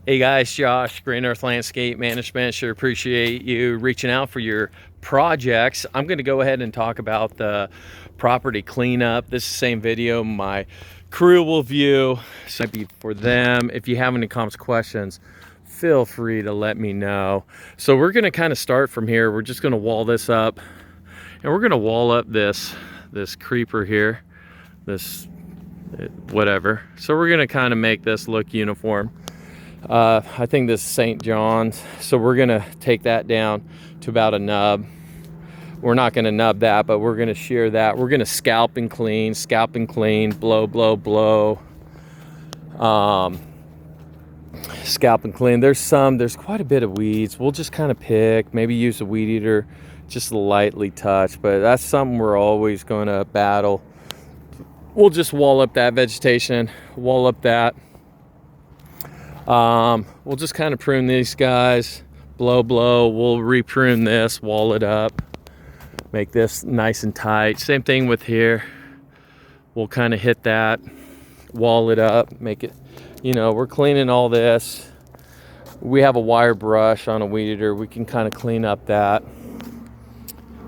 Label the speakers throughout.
Speaker 1: Hey guys, Josh, Green Earth Landscape Management. Sure appreciate you reaching out for your projects. I'm going to go ahead and talk about the property cleanup. This is the same video my crew will view. So it'd be for them. If you have any comments, questions, feel free to let me know. So we're going to kind of start from here. We're just going to wall this up, and we're going to wall up this creeper here, this whatever. So we're going to kind of make this look uniform. I think this is St. John's, so we're gonna take that down to about a nub. We're not gonna nub that, but we're gonna shear that. We're gonna scalp and clean, blow, scalp and clean. There's quite a bit of weeds. We'll just kind of pick, maybe use a weed eater, just lightly touch, but that's something we're always gonna battle. We'll just wall up that vegetation, wall up that. We'll just kind of prune these guys, blow. We'll re-prune this, wall it up, make this nice and tight. Same thing with here. We'll kind of hit that, wall it up, make it, we're cleaning all this. We have a wire brush on a weed eater. We can kind of clean up that.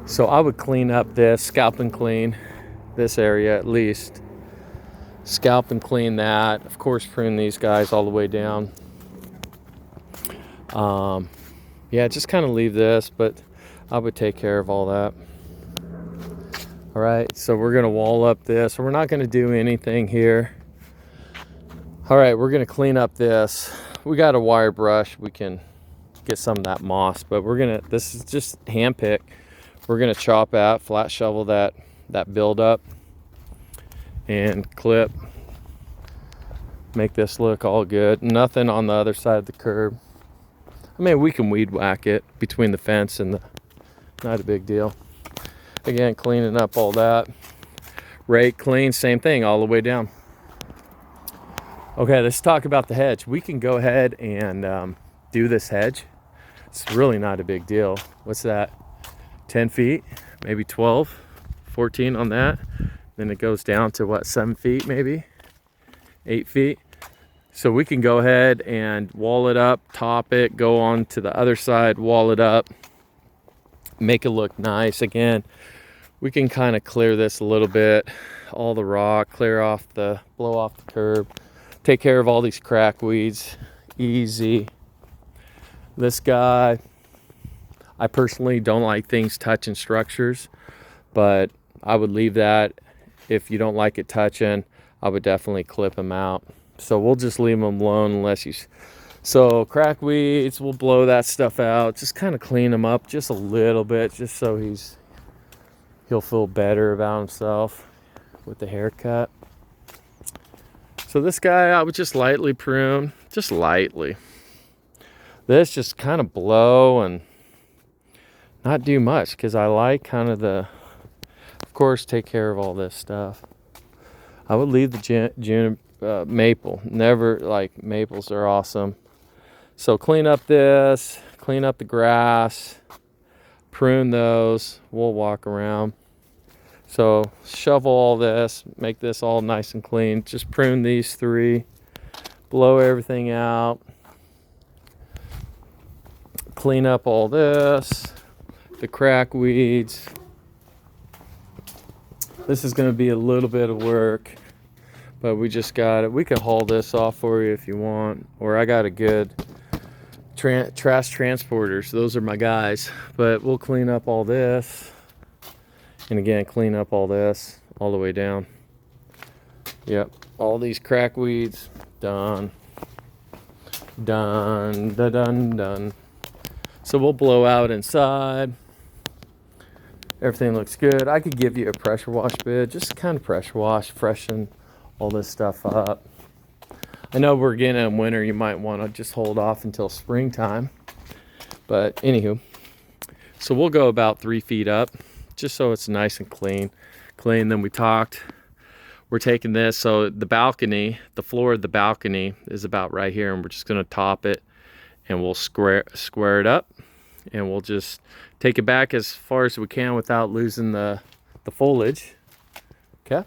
Speaker 1: So I would clean up this, scalp and clean this area at least. Scalp and clean that. Of course, prune these guys all the way down. Yeah, just kind of leave this, but I would take care of all that. All right, so we're gonna wall up this. We're not gonna do anything here. All right, we're gonna clean up this. We got a wire brush. We can get some of that moss, but this is just hand pick. We're gonna chop out, flat shovel that buildup, and clip. Make this look all good. Nothing on the other side of the curb. I mean, we can weed whack it between the fence and not a big deal. Again, cleaning up all that. Rake, clean, same thing all the way down. Okay, let's talk about the hedge. We can go ahead and do this hedge. It's really not a big deal. What's that? 10 feet, maybe 12, 14 on that. Then it goes down to what, 7 feet maybe, 8 feet. So we can go ahead and wall it up, top it, go on to the other side, wall it up, make it look nice. Again, we can kind of clear this a little bit, all the rock, blow off the curb, take care of all these crack weeds, easy. This guy, I personally don't like things touching structures, but I would leave that. If you don't like it touching, I would definitely clip them out. So we'll just leave them alone so crack weeds, we'll blow that stuff out, just kind of clean them up just a little bit, just so he'll feel better about himself with the haircut. So this guy, I would just lightly prune, just lightly. This just kind of blow and not do much, because I like kind of of course, take care of all this stuff. I would leave the maple. Never, like, maples are awesome. So clean up this, clean up the grass, prune those. We'll walk around. So shovel all this, make this all nice and clean. Just prune these 3, blow everything out. Clean up all this, the crack weeds. This is going to be a little bit of work, but we just got it. We can haul this off for you if you want, or I got a good trash transporters. Those are my guys. But we'll clean up all this, and again, clean up all this all the way down. Yep, all these crack weeds, done. So we'll blow out inside. Everything looks good. I could give you a pressure wash bid, just kind of pressure wash, freshen all this stuff up. I know we're getting in winter. You might want to just hold off until springtime. But anywho, so we'll go about 3 feet up, just so it's nice and clean. Then we're taking this, so the balcony, the floor of the balcony is about right here, and we're just going to top it, and we'll square it up, and we'll just take it back as far as we can without losing the foliage. Okay.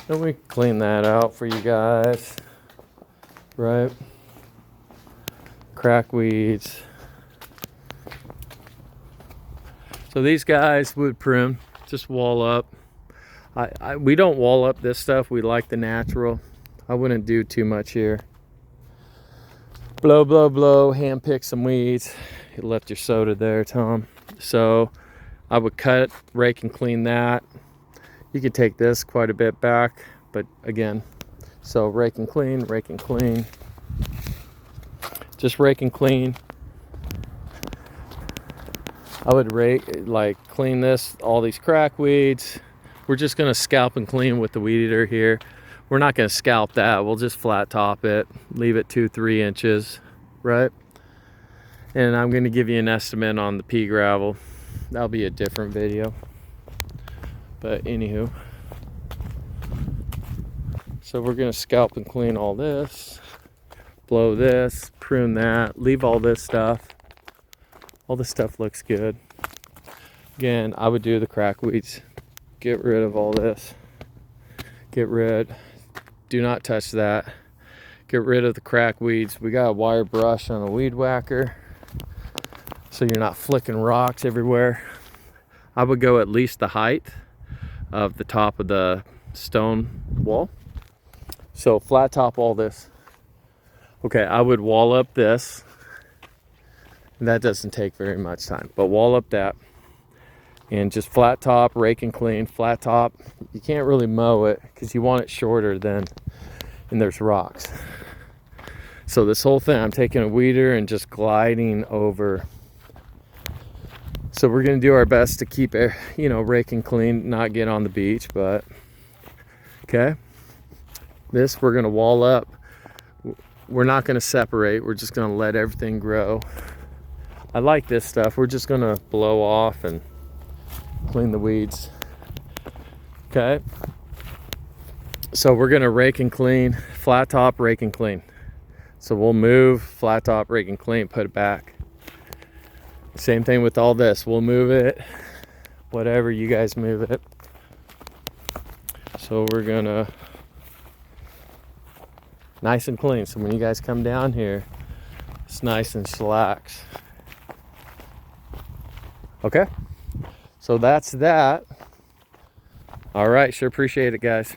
Speaker 1: And we clean that out for you guys. right? Crack weeds. So these guys would prune, just wall up. We don't wall up this stuff. We like the natural. I wouldn't do too much here. Blow, blow, blow, hand pick some weeds. You left your soda there, Tom. So I would cut, rake and clean that. You could take this quite a bit back, but again, so rake and clean, just rake and clean. I would clean this, all these crack weeds. We're just gonna scalp and clean with the weed eater here. We're not gonna scalp that. We'll just flat top it, leave it 2-3 inches, right? And I'm gonna give you an estimate on the pea gravel. That'll be a different video. But anywho, so we're gonna scalp and clean all this, blow this, prune that, leave all this stuff. All this stuff looks good. Again, I would do the crack weeds. Get rid of all this. Do not touch that. Get rid of the crack weeds. We got a wire brush on a weed whacker, so you're not flicking rocks everywhere. I would go at least the height of the top of the stone wall. So flat top all this. Okay, I would wall up this. That doesn't take very much time, but wall up that and just flat top, rake and clean. Flat top, you can't really mow it because you want it shorter than, and there's rocks. So this whole thing, I'm taking a weeder and just gliding over. So we're gonna do our best to keep it, rake and clean, not get on the beach, but okay. This we're gonna wall up. We're not gonna separate, we're just gonna let everything grow. I like this stuff. We're just gonna blow off and clean the weeds. Okay. So we're gonna rake and clean, flat top, rake and clean. So we'll move, flat top, rake and clean, put it back. Same thing with all this. We'll move it, whatever you guys move it. So we're gonna nice and clean. So when you guys come down here, it's nice and chillax. Okay, so that's that. All right, sure appreciate it, guys.